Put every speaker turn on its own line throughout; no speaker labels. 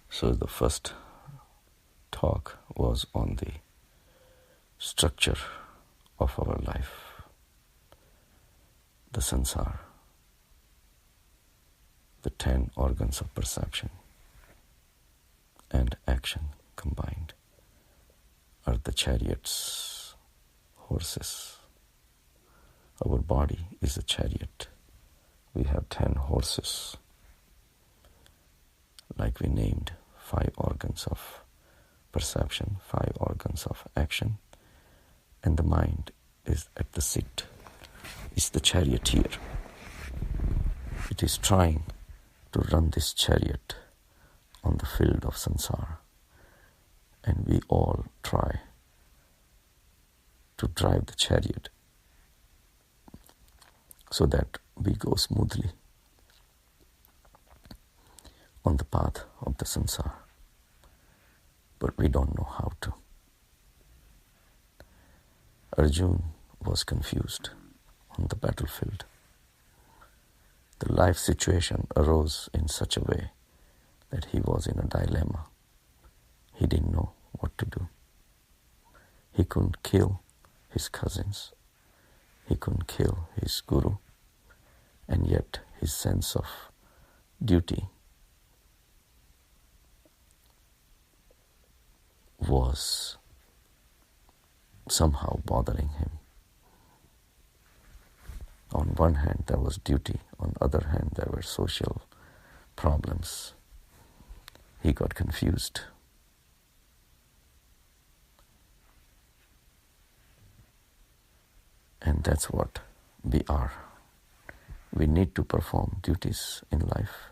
So the first talk was on the structure of our life, the sansar, the 10 organs of perception and action combined are the chariots, horses. Our body is a chariot. We have 10 horses, like we named 5 organs of perception, 5 organs of action, and the mind is at the seat. It's the charioteer. It is trying to run this chariot on the field of sansara, and we all try to drive the chariot so that we go smoothly on the path of the sansara, but we don't know how to. Arjuna was confused on the battlefield. The life situation arose in such a way that he was in a dilemma. He didn't know what to do. He couldn't kill his cousins. He couldn't kill his guru. And yet his sense of duty was somehow bothering him. On one hand, there was duty. On the other hand, there were social problems. He got confused. And that's what we are. We need to perform duties in life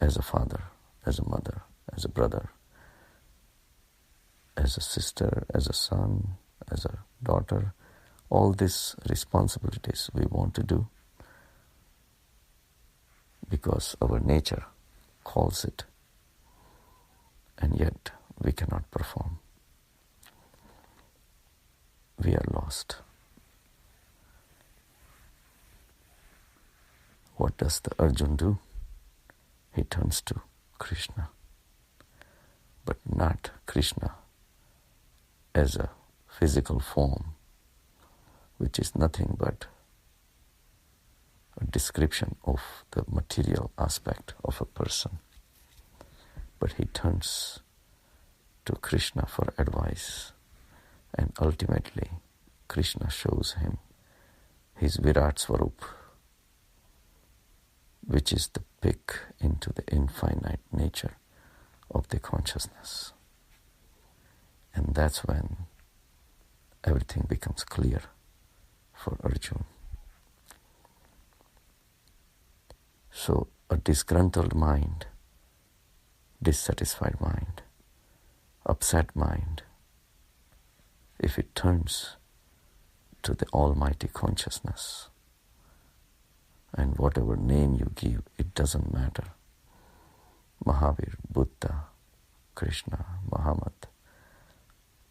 as a father, as a mother, as a brother, as a sister, as a son, as a daughter. All these responsibilities we want to do because our nature calls it, and yet we cannot perform. We are lost. What does the Arjuna do? He turns to Krishna, but not Krishna as a physical form, which is nothing but a description of the material aspect of a person. But he turns to Krishna for advice, and ultimately Krishna shows him his Virat Swarup, which is the peek into the infinite nature of the consciousness. And that's when everything becomes clear for Arjuna. So a disgruntled mind, dissatisfied mind, upset mind, if it turns to the Almighty Consciousness, and whatever name you give, it doesn't matter. Mahavir, Buddha, Krishna, Muhammad,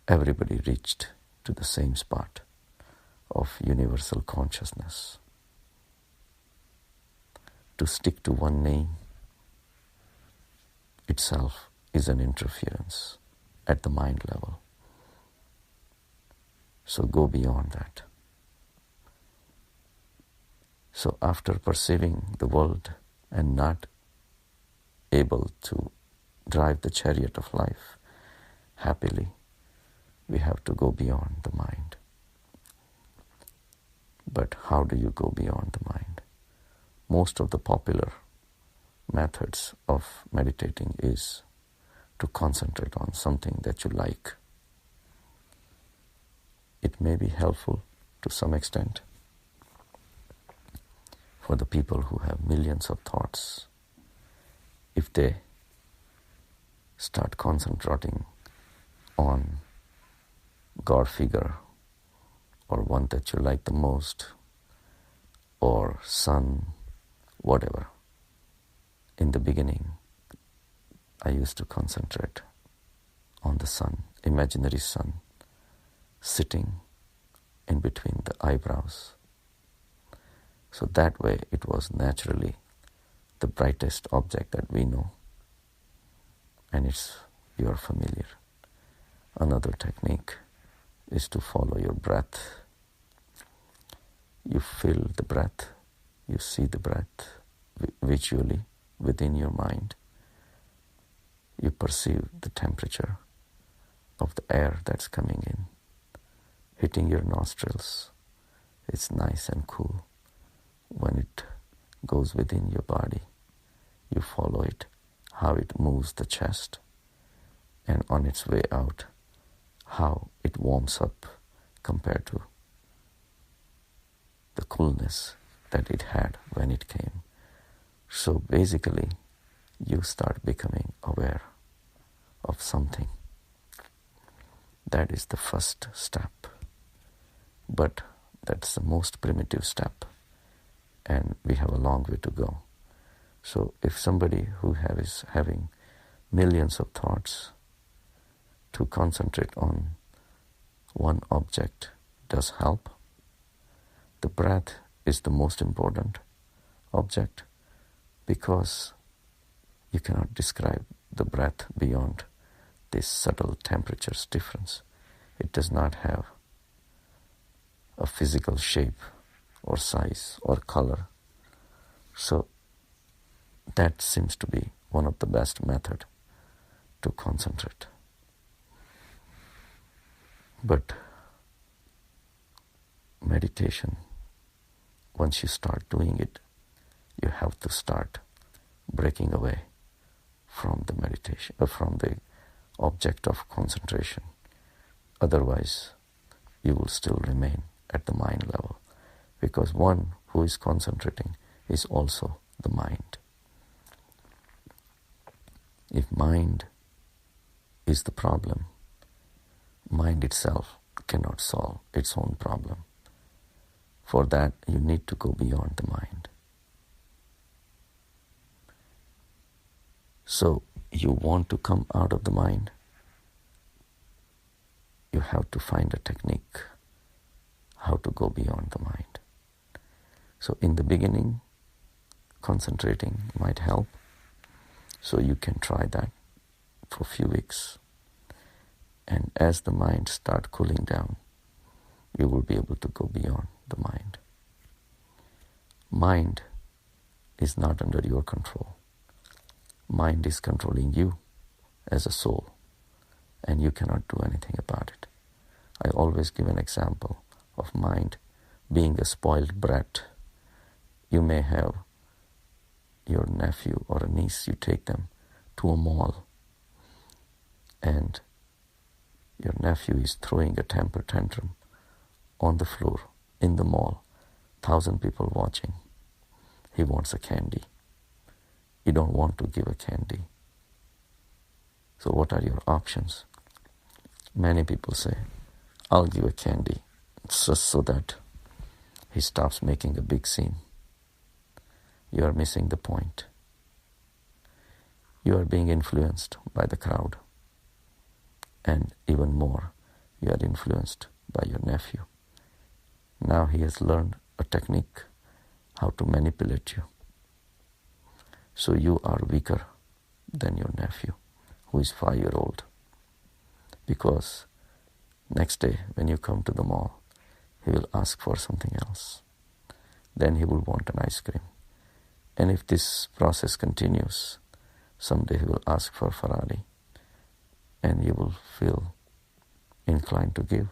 everybody reached to the same spot of universal consciousness. To stick to one name itself is an interference at the mind level. So go beyond that. So after perceiving the world and not able to drive the chariot of life happily, we have to go beyond the mind. But how do you go beyond the mind? Most of the popular methods of meditating is to concentrate on something that you like. It may be helpful to some extent for the people who have millions of thoughts. If they start concentrating on God figure or one that you like the most, or sun, whatever. In the beginning, I used to concentrate on the sun, imaginary sun, sitting in between the eyebrows. So that way it was naturally the brightest object that we know. and you are familiar. Another technique is to follow your breath. You feel the breath, you see the breath visually within your mind. You perceive the temperature of the air that's coming in, hitting your nostrils. It's nice and cool. When it goes within your body, you follow it, how it moves the chest, and on its way out, how it warms up compared to the coolness that it had when it came. So basically, you start becoming aware of something. That is the first step. But that's the most primitive step, and we have a long way to go. So if somebody who is having millions of thoughts, to concentrate on one object does help. The breath is the most important object because you cannot describe the breath beyond this subtle temperatures difference. It does not have a physical shape or size or color. So that seems to be one of the best method to concentrate. But meditation, once you start doing it, you have to start breaking away from the meditation, from the object of concentration. Otherwise, you will still remain at the mind level, because one who is concentrating is also the mind. If mind is the problem, mind itself cannot solve its own problem. For that, you need to go beyond the mind. So, you want to come out of the mind, you have to find a technique how to go beyond the mind. So in the beginning, concentrating might help. So you can try that for a few weeks. And as the mind starts cooling down, you will be able to go beyond the mind. Mind is not under your control. Mind is controlling you as a soul, and you cannot do anything about it. I always give an example of mind being a spoiled brat. You may have your nephew or a niece, you take them to a mall, and your nephew is throwing a temper tantrum on the floor in the mall, 1,000 people watching. He wants a candy. You don't want to give a candy. So what are your options? Many people say, I'll give a candy just so that he stops making a big scene. You are missing the point. You are being influenced by the crowd. And even more, you are influenced by your nephew. Now he has learned a technique how to manipulate you. So you are weaker than your nephew, who is 5-year-old. Because next day when you come to the mall, he will ask for something else. Then he will want an ice cream. And if this process continues, someday he will ask for Ferrari, and you will feel inclined to give.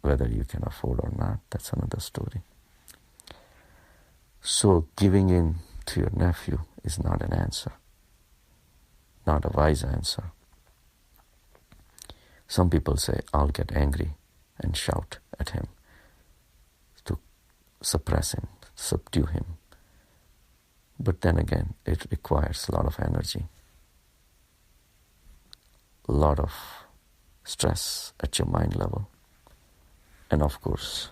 Whether you can afford or not, that's another story. So giving in to your nephew is not an answer, not a wise answer. Some people say, I'll get angry and shout at him to suppress him, subdue him. But then again, it requires a lot of energy, a lot of stress at your mind level. And of course,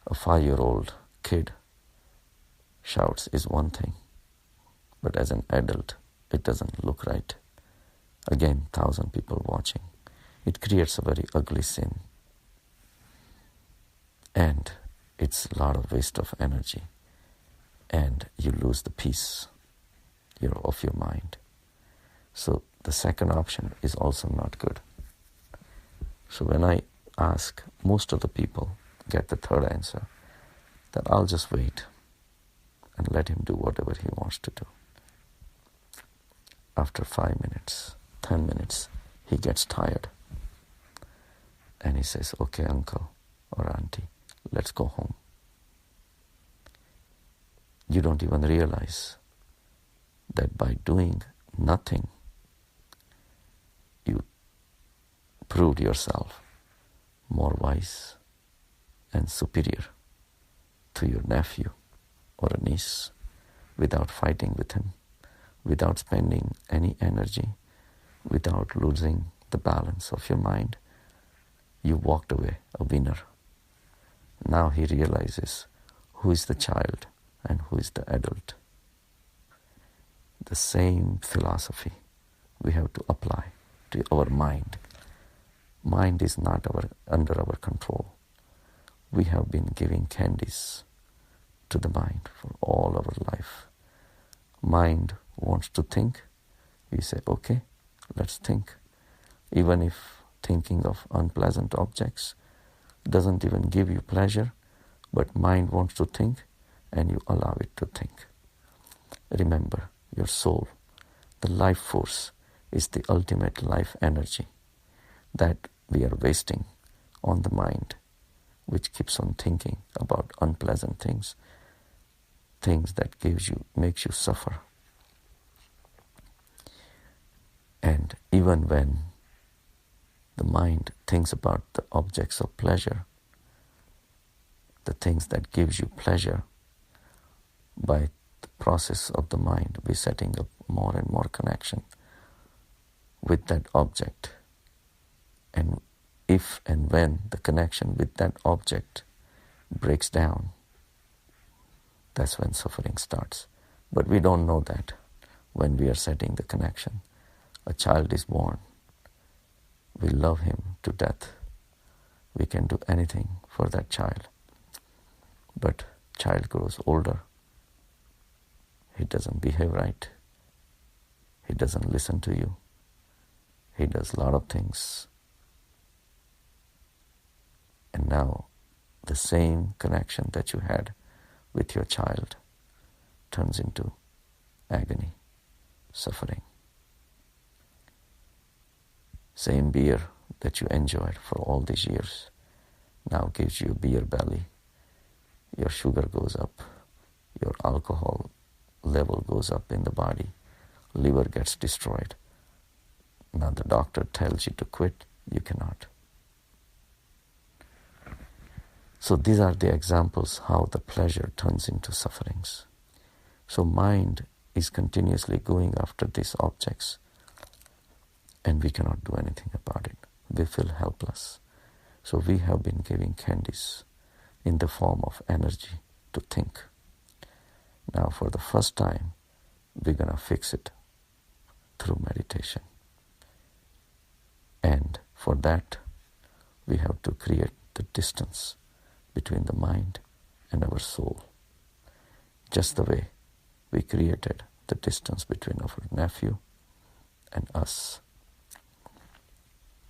a 5-year-old kid shouts is one thing, but as an adult, it doesn't look right. Again, 1,000 people watching. It creates a very ugly scene. And it's a lot of waste of energy. And you lose the peace of your mind. So the second option is also not good. So when I ask, most of the people get the third answer, that I'll just wait and let him do whatever he wants to do. After 5 minutes, 10 minutes, he gets tired. And he says, okay, uncle or auntie, let's go home. You don't even realize that by doing nothing, you proved yourself more wise and superior to your nephew or a niece without fighting with him, without spending any energy, without losing the balance of your mind. You walked away a winner. Now he realizes who is the child and who is the adult. The same philosophy we have to apply to our mind. Mind is not under our control. We have been giving candies to the mind for all our life. Mind wants to think. We say, okay, let's think. Even if thinking of unpleasant objects doesn't even give you pleasure, but mind wants to think and you allow it to think. Remember, your soul, the life force, is the ultimate life energy that we are wasting on the mind, which keeps on thinking about unpleasant things, things that makes you suffer. And even when the mind thinks about the objects of pleasure, the things that gives you pleasure, by the process of the mind, we're setting up more and more connection with that object. And if and when the connection with that object breaks down, that's when suffering starts. But we don't know that when we are setting the connection. A child is born. We love him to death. We can do anything for that child. But child grows older. He doesn't behave right. He doesn't listen to you. He does a lot of things. And now the same connection that you had with your child turns into agony, suffering. Same beer that you enjoyed for all these years now gives you a beer belly. Your sugar goes up. Your alcohol level goes up in the body. Liver gets destroyed. Now the doctor tells you to quit. You cannot. So these are the examples how the pleasure turns into sufferings. So mind is continuously going after these objects, and we cannot do anything about it. We feel helpless. So we have been giving candies in the form of energy to think. Now for the first time, we're going to fix it through meditation. And for that, we have to create the distance between the mind and our soul. Just the way we created the distance between our nephew and us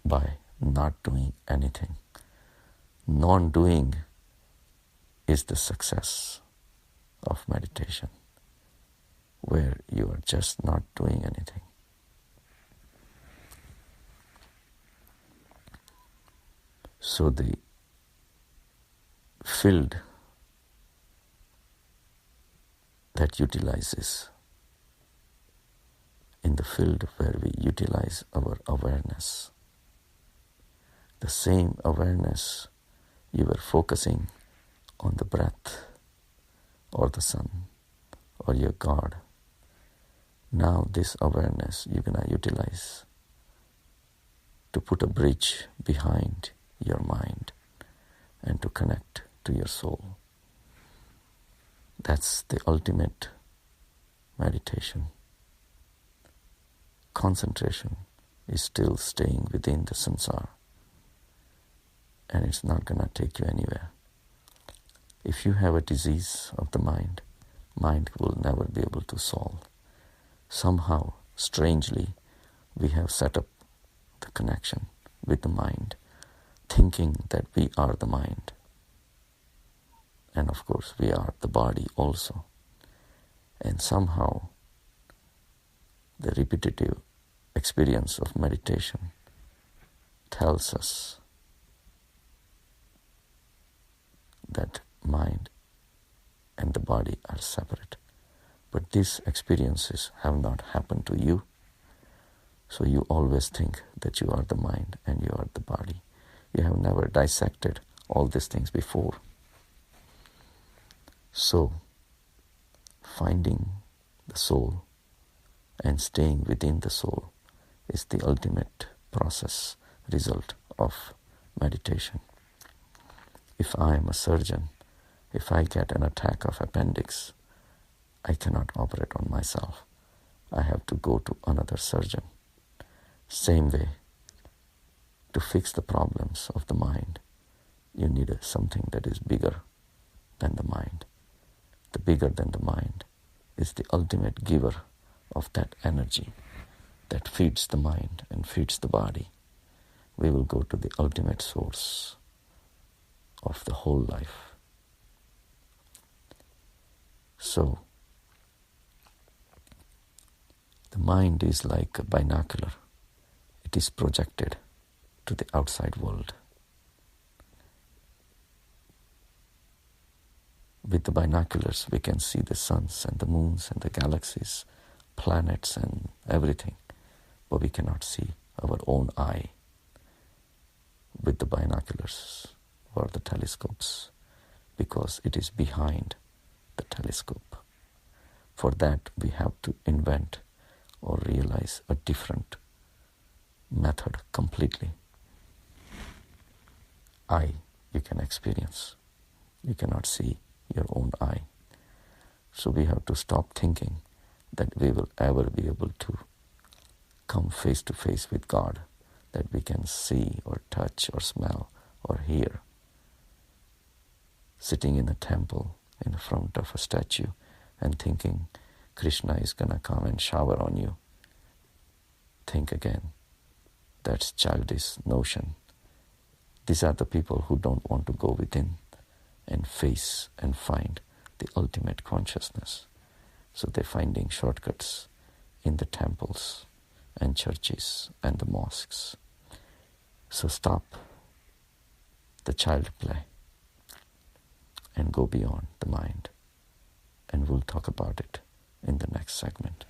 by not doing anything. Non-doing is the success of meditation, where you are just not doing anything. So the field that utilizes, in the field where we utilize our awareness, the same awareness you were focusing on the breath or the sun or your God. Now this awareness you're going to utilize to put a bridge behind your mind and to connect to your soul. That's the ultimate meditation. Concentration is still staying within the samsara, and it's not going to take you anywhere. If you have a disease of the mind, mind will never be able to solve. Somehow, strangely, we have set up the connection with the mind, thinking that we are the mind. And of course, we are the body also. And somehow, the repetitive experience of meditation tells us that mind and the body are separate. But these experiences have not happened to you. So you always think that you are the mind and you are the body. You have never dissected all these things before. So, finding the soul and staying within the soul is the ultimate process, result of meditation. If I am a surgeon, if I get an attack of appendix, I cannot operate on myself. I have to go to another surgeon. Same way, to fix the problems of the mind, you need something that is bigger than the mind. The bigger than the mind is the ultimate giver of that energy that feeds the mind and feeds the body. We will go to the ultimate source of the whole life. So, the mind is like a binocular. It is projected to the outside world. With the binoculars, we can see the suns and the moons and the galaxies, planets and everything, but we cannot see our own eye with the binoculars or the telescopes, because it is behind the telescope. For that, we have to invent or realize a different method completely. Eye you can experience. You cannot see your own eye. So we have to stop thinking that we will ever be able to come face to face with God, that we can see or touch or smell or hear. Sitting in a temple in front of a statue and thinking Krishna is going to come and shower on you. Think again. That's childish notion. These are the people who don't want to go within and face and find the ultimate consciousness. So they're finding shortcuts in the temples and churches and the mosques. So stop the child play and go beyond the mind. And we'll talk about it in the next segment.